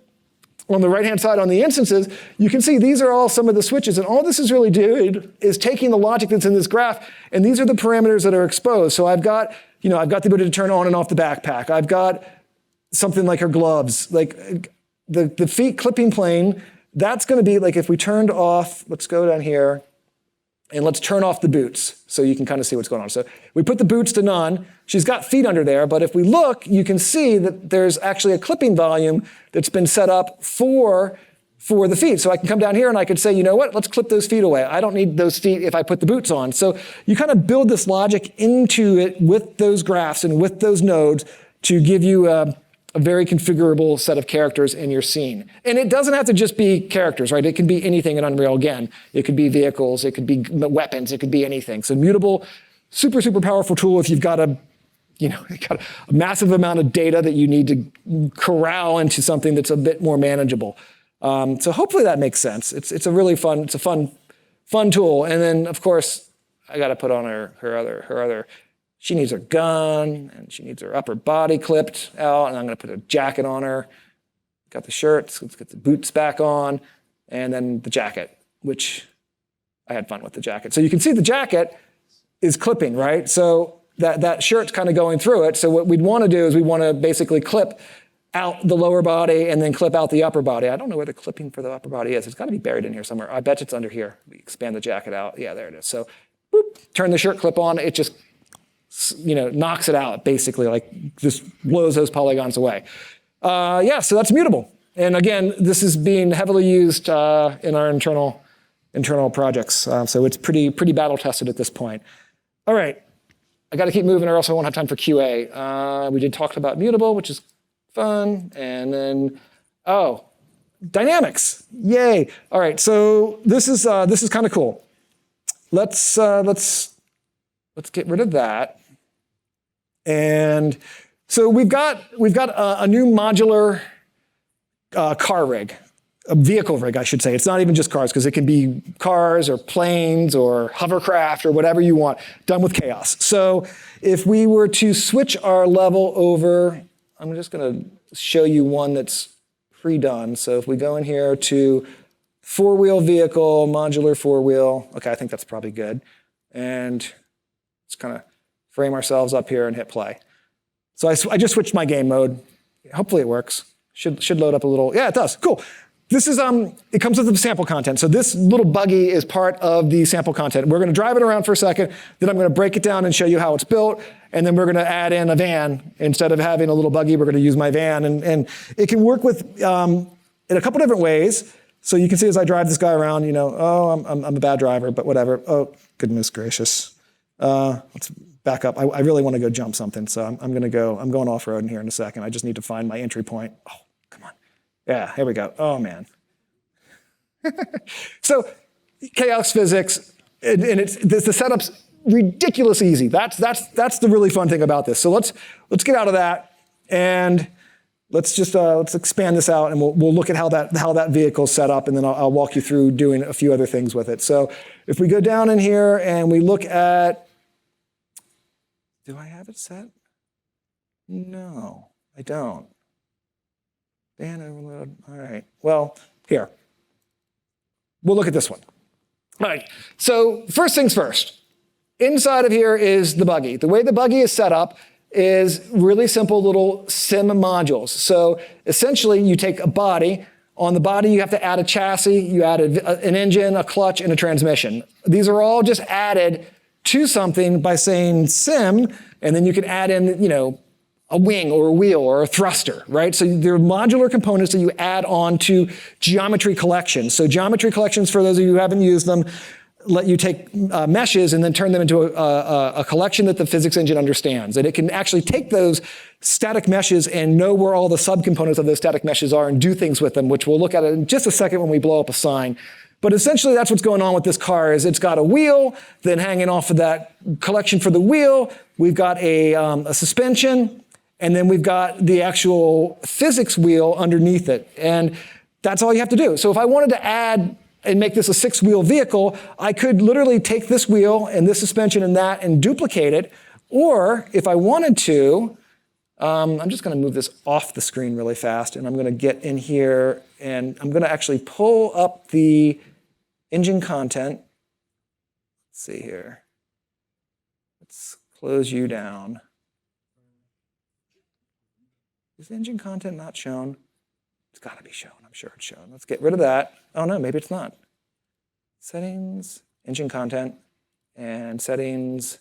[SPEAKER 2] on the right-hand side on the instances, you can see these are all some of the switches. And all this is really doing is taking the logic that's in this graph, and these are the parameters that are exposed. So I've got the ability to turn on and off the backpack. I've got something like her gloves, like the feet clipping plane, that's going to be like if we turned off, let's go down here, And let's turn off the boots so you can kind of see what's going on. So we put the boots to none. She's got feet under there, but if we look, you can see that there's actually a clipping volume that's been set up for the feet. So I can come down here and I could say, you know what, let's clip those feet away. I don't need those feet if I put the boots on. So you kind of build this logic into it with those graphs and with those nodes to give you a very configurable set of characters in your scene. And it doesn't have to just be characters, right? It can be anything in Unreal again. It could be vehicles, it could be weapons, it could be anything. So Mutable, super, super powerful tool if you've got a massive amount of data that you need to corral into something that's a bit more manageable. So hopefully that makes sense. It's a really fun tool. And then of course, I got to put on her other. She needs her gun and she needs her upper body clipped out, and I'm going to put a jacket on her. Got the shirts. Let's get the boots back on, and then the jacket, which I had fun with the jacket. So you can see the jacket is clipping, right? So that shirt's kind of going through it. So what we'd want to do is we want to basically clip out the lower body and then clip out the upper body. I don't know where the clipping for the upper body is. It's got to be buried in here somewhere. I bet it's under here. We expand the jacket out. Yeah, there it is. So boop, turn the shirt clip on. It just knocks it out, basically, like just blows those polygons away. So that's Mutable. And again, this is being heavily used in our internal projects. So it's pretty battle tested at this point. All right, I got to keep moving or else I won't have time for QA. We did talk about Mutable, which is fun. And then, dynamics, yay. All right, so this is kind of cool. Let's get rid of that. And so we've got a new modular car rig, a vehicle rig, I should say. It's not even just cars, because it can be cars or planes or hovercraft or whatever you want, done with chaos. So if we were to switch our level over, I'm just going to show you one that's pre-done. So if we go in here to four-wheel vehicle, modular four-wheel, okay, I think that's probably good. And let's kind of frame ourselves up here and hit play. So I just switched my game mode. Hopefully it works. Should load up a little. Yeah, it does. Cool. This is it comes with the sample content. So this little buggy is part of the sample content. We're going to drive it around for a second. Then I'm going to break it down and show you how it's built. And then we're going to add in a van. Instead of having a little buggy, we're going to use my van. And it can work with in a couple different ways. So you can see as I drive this guy around, I'm a bad driver, but whatever. Oh, goodness gracious. Let's back up. I really want to go jump something. So I'm going off-road in here in a second. I just need to find my entry point. Oh, come on. Yeah, here we go. Oh, man. So chaos physics, and the setup's ridiculously easy. That's the really fun thing about this. So let's get out of that, and let's expand this out, and we'll look at how that vehicle's set up, and then I'll walk you through doing a few other things with it. So if we go down in here and we look at, do I have it set? No, I don't. Ban overload. All right. Well, here. We'll look at this one. All right. So first things first. Inside of here is the buggy. The way the buggy is set up is really simple little sim modules. So essentially, you take a body. On the body, you have to add a chassis. You add an engine, a clutch, and a transmission. These are all just added to something by saying sim, and then you can add in, a wing or a wheel or a thruster, right? So they're modular components that you add on to geometry collections. So geometry collections, for those of you who haven't used them, let you take meshes and then turn them into a collection that the physics engine understands. And it can actually take those static meshes and know where all the subcomponents of those static meshes are and do things with them, which we'll look at in just a second when we blow up a sign. But essentially, that's what's going on with this car. Is it's got a wheel, then hanging off of that collection for the wheel, we've got a suspension, and then we've got the actual physics wheel underneath it. And that's all you have to do. So if I wanted to add and make this a 6-wheel vehicle, I could literally take this wheel and this suspension and that and duplicate it. Or if I wanted to, I'm just going to move this off the screen really fast, and I'm going to get in here, and I'm going to actually pull up the engine content. Let's see here. Let's close you down. Is the engine content not shown? It's got to be shown. I'm sure it's shown. Let's get rid of that. Oh, no, maybe it's not. Settings, engine content. and settings,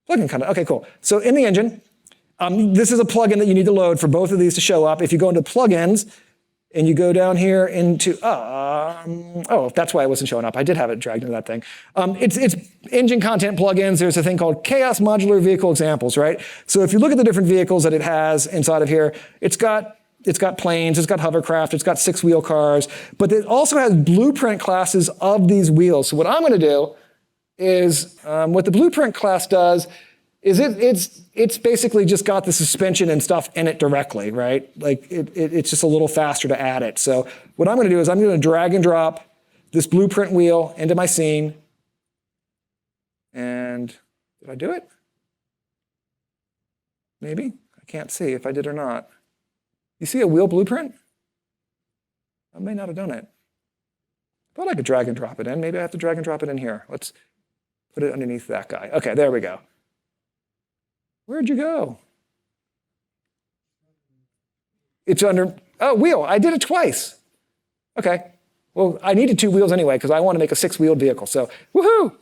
[SPEAKER 2] plugin content. Okay, cool. So in the engine, this is a plugin that you need to load for both of these to show up. If you go into plugins and you go down here into, oh, that's why it wasn't showing up. I did have it dragged into that thing. It's engine content plugins. There's a thing called Chaos Modular Vehicle Examples, right? So if you look at the different vehicles that it has inside of here, it's got planes, it's got hovercraft, it's got 6-wheel cars, but it also has blueprint classes of these wheels. So what I'm going to do is, what the blueprint class does is it's basically just got the suspension and stuff in it directly, right? Like it's just a little faster to add it. So what I'm going to do is I'm going to drag and drop this blueprint wheel into my scene. And did I do it? Maybe? I can't see if I did or not. You see a wheel blueprint? I may not have done it. I thought I could drag and drop it in. Maybe I have to drag and drop it in here. Let's put it underneath that guy. Okay, there we go. Where'd you go? It's under, oh, wheel. I did it twice. Okay. Well, I needed 2 wheels anyway because I want to make a 6-wheeled vehicle. So, woohoo!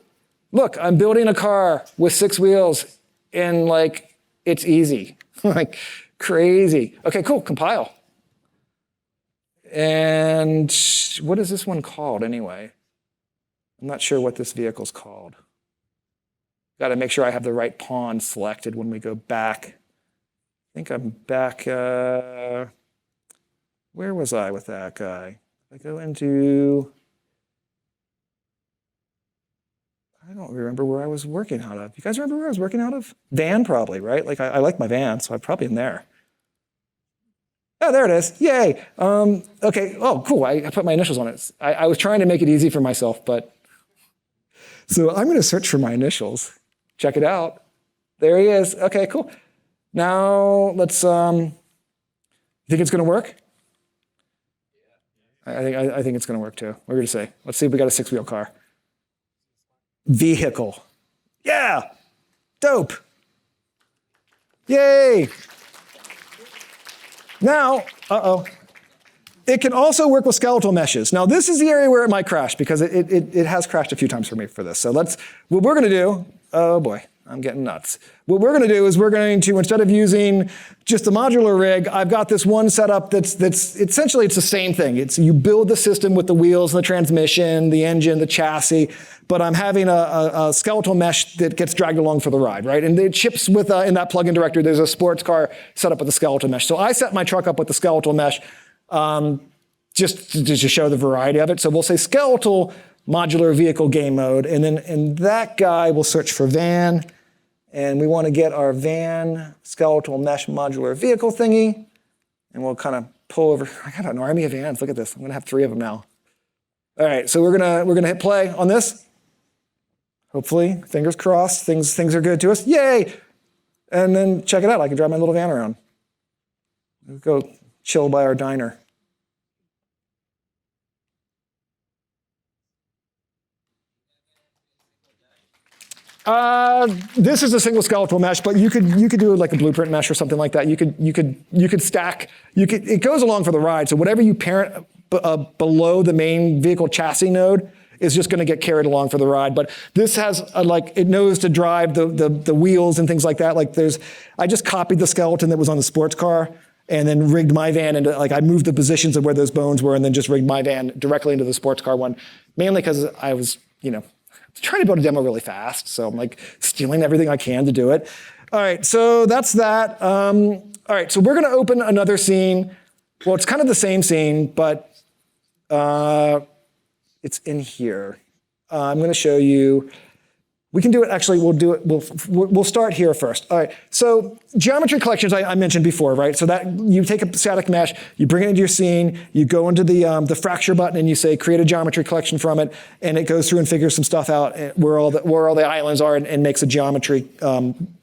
[SPEAKER 2] Look, I'm building a car with 6 wheels and like, it's easy. Like, crazy. Okay, cool, compile. And what is this one called anyway? I'm not sure what this vehicle's called. Got to make sure I have the right pawn selected when we go back. I think I'm back, where was I with that guy? I go into, I don't remember where I was working out of. You guys remember where I was working out of? Van probably, right? Like I like my van, so I'm probably in there. Oh, there it is. Yay. Okay. Oh, cool. I put my initials on it. I was trying to make it easy for myself, but. So I'm going to search for my initials. Check it out. There he is. Okay, cool. Now let's, you think it's going to work? I think it's going to work too. What are we going to say? Let's see if we got a 6-wheel car. Vehicle. Yeah. Dope. Yay. Now, it can also work with skeletal meshes. Now, this is the area where it might crash because it has crashed a few times for me for this. So what we're going to do, oh boy, I'm getting nuts. What we're going to do is we're going to, instead of using just a modular rig, I've got this one setup that's essentially it's the same thing. It's you build the system with the wheels, the transmission, the engine, the chassis, but I'm having a skeletal mesh that gets dragged along for the ride, right? And it ships with, in that plugin directory, there's a sports car set up with a skeletal mesh. So I set my truck up with the skeletal mesh just to show the variety of it. So we'll say skeletal modular vehicle game mode, and then in that guy, we'll search for van, and we want to get our van skeletal mesh modular vehicle thingy, and we'll kind of pull over. I got an army of vans. Look at this. I'm going to have 3 of them now. All right, so we're gonna hit play on this. Hopefully, fingers crossed, things are good to us. Yay! And then check it out. I can drive my little van around. Let's go chill by our diner. This is a single skeletal mesh, but you could do like a blueprint mesh or something like that. You could stack. It goes along for the ride. So whatever you parent below the main vehicle chassis node is just going to get carried along for the ride. But this has it knows to drive the wheels and things like that. I just copied the skeleton that was on the sports car and then rigged my van into, I moved the positions of where those bones were and then just rigged my van directly into the sports car one, mainly because I was, trying to build a demo really fast. So I'm stealing everything I can to do it. All right, so that's that. All right, so we're going to open another scene. Well, it's kind of the same scene, but it's in here. I'm going to show you. We can do it, actually, we'll start here first. All right, so geometry collections I mentioned before, right? So that you take a static mesh, you bring it into your scene, you go into the fracture button and you say create a geometry collection from it, and it goes through and figures some stuff out where all the islands are and makes a geometry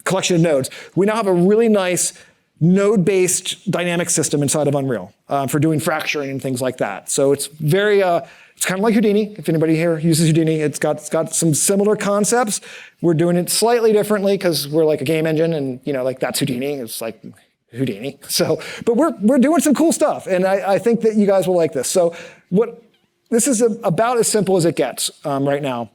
[SPEAKER 2] collection of nodes. We now have a really nice node-based dynamic system inside of Unreal for doing fracturing and things like that. So it's very, it's kind of like Houdini. If anybody here uses Houdini, it's got some similar concepts. We're doing it slightly differently because we're like a game engine, and that's Houdini. It's like Houdini. So, but we're doing some cool stuff, and I think that you guys will like this. So, this is about as simple as it gets right now.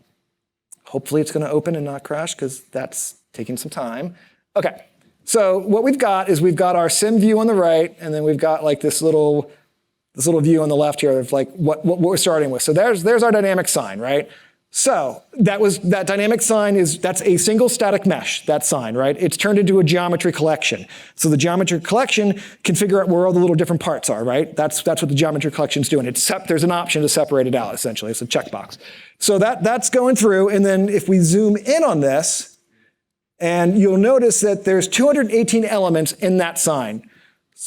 [SPEAKER 2] Hopefully it's going to open and not crash because that's taking some time. Okay, so what we've got is we've got our sim view on the right, and then we've got like this little view on the left here of like what we're starting with. So there's our dynamic sign, right? So that dynamic sign that's a single static mesh, that sign, right? It's turned into a geometry collection. So the geometry collection can figure out where all the little different parts are, right? That's what the geometry collection's doing. There's an option to separate it out, essentially. It's a checkbox. So that's going through, and then if we zoom in on this, and you'll notice that there's 218 elements in that sign.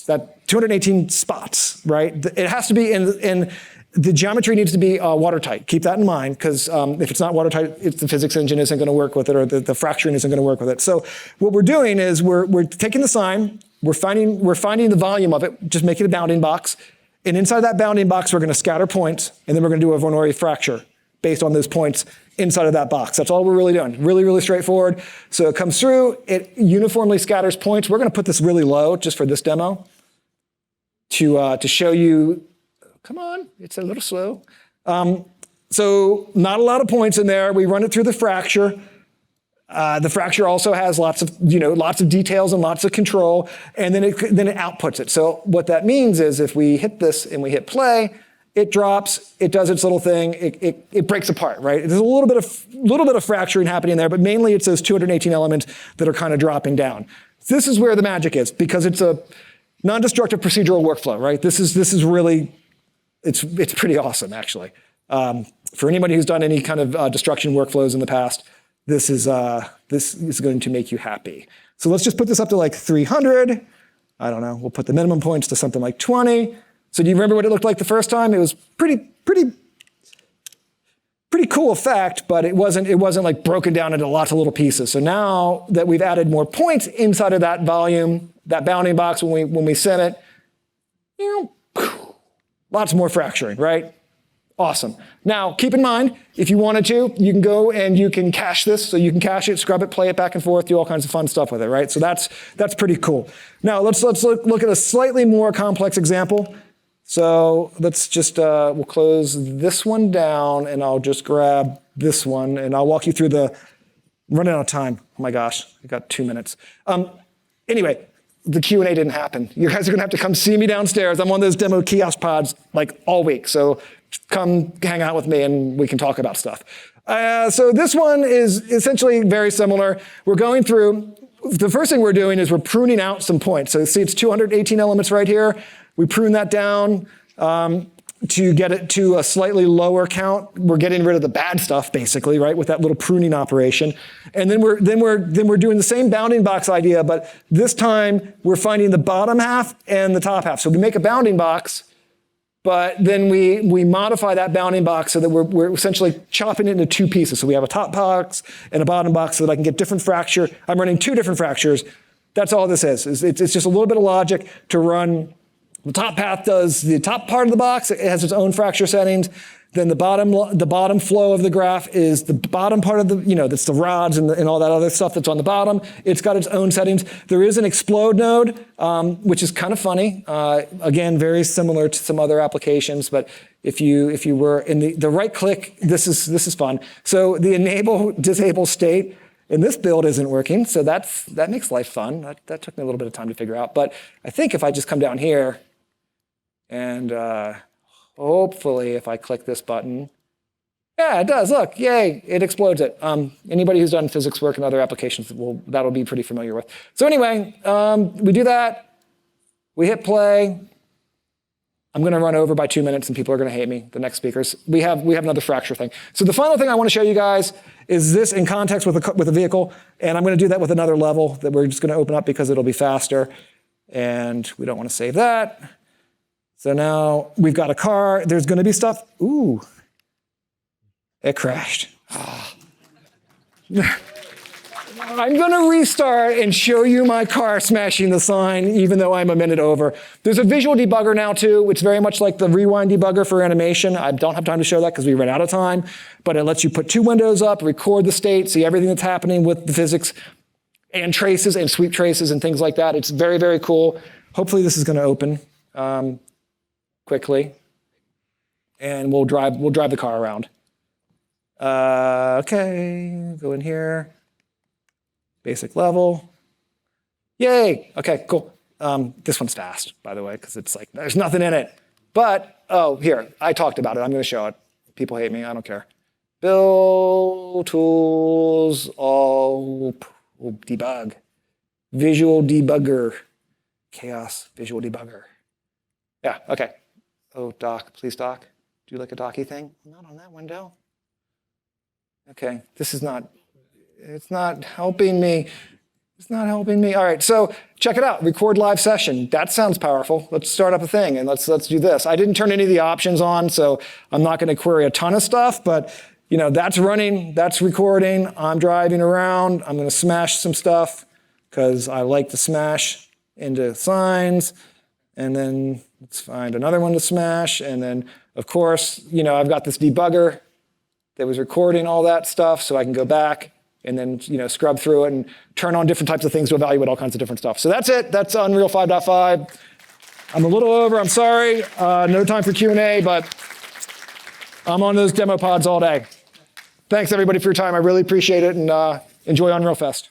[SPEAKER 2] That 218 spots, right? It has to be in the geometry needs to be watertight. Keep that in mind, because if it's not watertight, the physics engine isn't going to work with it, or the fracturing isn't going to work with it. So what we're doing is we're taking the sign, we're finding the volume of it, just making a bounding box, and inside that bounding box, we're going to scatter points, and then we're going to do a Voronoi fracture based on those points inside of that box. That's all we're really doing. Really, really straightforward. So it comes through, it uniformly scatters points. We're going to put this really low just for this demo to show you. Come on, it's a little slow. So not a lot of points in there. We run it through the fracture. The fracture also has lots of details and lots of control, and then it outputs it. So what that means is if we hit this and we hit play, it drops, it does its little thing, it breaks apart, right? There's a little bit of fracturing happening there, but mainly it's those 218 elements that are kind of dropping down. This is where the magic is, because it's a non-destructive procedural workflow, right? This is really, it's pretty awesome, actually. For anybody who's done any kind of destruction workflows in the past, this is going to make you happy. So let's just put this up to like 300. I don't know, we'll put the minimum points to something like 20. So do you remember what it looked like the first time? It was pretty cool effect, but it wasn't like broken down into lots of little pieces. So now that we've added more points inside of that volume, that bounding box, when we sim it, lots more fracturing, right? Awesome. Now, keep in mind, if you wanted to, you can go and you can cache this. So you can cache it, scrub it, play it back and forth, do all kinds of fun stuff with it, right? So that's pretty cool. Now, let's look at a slightly more complex example. So let's just, we'll close this one down, and I'll just grab this one, and I'll walk you through I'm running out of time. Oh my gosh, I got 2 minutes. Anyway, the Q&A didn't happen. You guys are gonna have to come see me downstairs. I'm on those demo kiosk pods like all week. So come hang out with me and we can talk about stuff. So this one is essentially very similar. We're going through, the first thing we're doing is we're pruning out some points. So see, it's 218 elements right here. We prune that down to get it to a slightly lower count. We're getting rid of the bad stuff, basically, right, with that little pruning operation. And then we're doing the same bounding box idea, but this time we're finding the bottom half and the top half. So we make a bounding box, but then we modify that bounding box so that we're essentially chopping it into two pieces. So we have a top box and a bottom box so that I can get different fracture. I'm running two different fractures. That's all this is. It's just a little bit of logic to run. The top path does the top part of the box. It has its own fracture settings. Then the bottom flow of the graph is the bottom part of that's the rods and all that other stuff that's on the bottom. It's got its own settings. There is an explode node, which is kind of funny. Again, very similar to some other applications, but if you were in the right click, this is fun. So the enable disable state in this build isn't working, so that makes life fun. That took me a little bit of time to figure out, but I think if I just come down here and hopefully if I click this button, yeah, it does, look, yay, it explodes it. Anybody who's done physics work in other applications, that'll be pretty familiar with. So anyway, we do that, we hit play. I'm gonna run over by 2 minutes and people are gonna hate me, the next speakers. We have another fracture thing. So the final thing I wanna show you guys is this in context with a vehicle, and I'm gonna do that with another level that we're just gonna open up because it'll be faster, and we don't wanna save that. So now we've got a car, there's gonna be stuff, ooh, it crashed. I'm gonna restart and show you my car smashing the sign even though I'm a minute over. There's a visual debugger now too. It's very much like the rewind debugger for animation. I don't have time to show that because we ran out of time, but it lets you put two windows up, record the state, see everything that's happening with the physics and traces and sweep traces and things like that. It's very, very cool. Hopefully this is gonna open quickly and we'll drive the car around. Okay, go in here. Basic level. Yay. Okay, cool. This one's fast, by the way, because it's like, there's nothing in it. But, oh, here, I talked about it. I'm going to show it. People hate me. I don't care. Build tools, all debug. Visual debugger. Chaos visual debugger. Yeah, okay. Oh, doc, please doc. Do you like a docky thing? Not on that window. Okay, this is not, it's not helping me. It's not helping me. All right, so check it out. Record live session. That sounds powerful. Let's start up a thing and let's do this. I didn't turn any of the options on, so I'm not going to query a ton of stuff, but that's running, that's recording. I'm driving around. I'm going to smash some stuff because I like to smash into signs. And then let's find another one to smash. And then, of course, I've got this debugger that was recording all that stuff, so I can go back and then scrub through it and turn on different types of things to evaluate all kinds of different stuff. So that's it. That's Unreal 5.5. I'm a little over. I'm sorry. No time for Q&A, but I'm on those demo pods all day. Thanks, everybody, for your time. I really appreciate it, and enjoy Unreal Fest.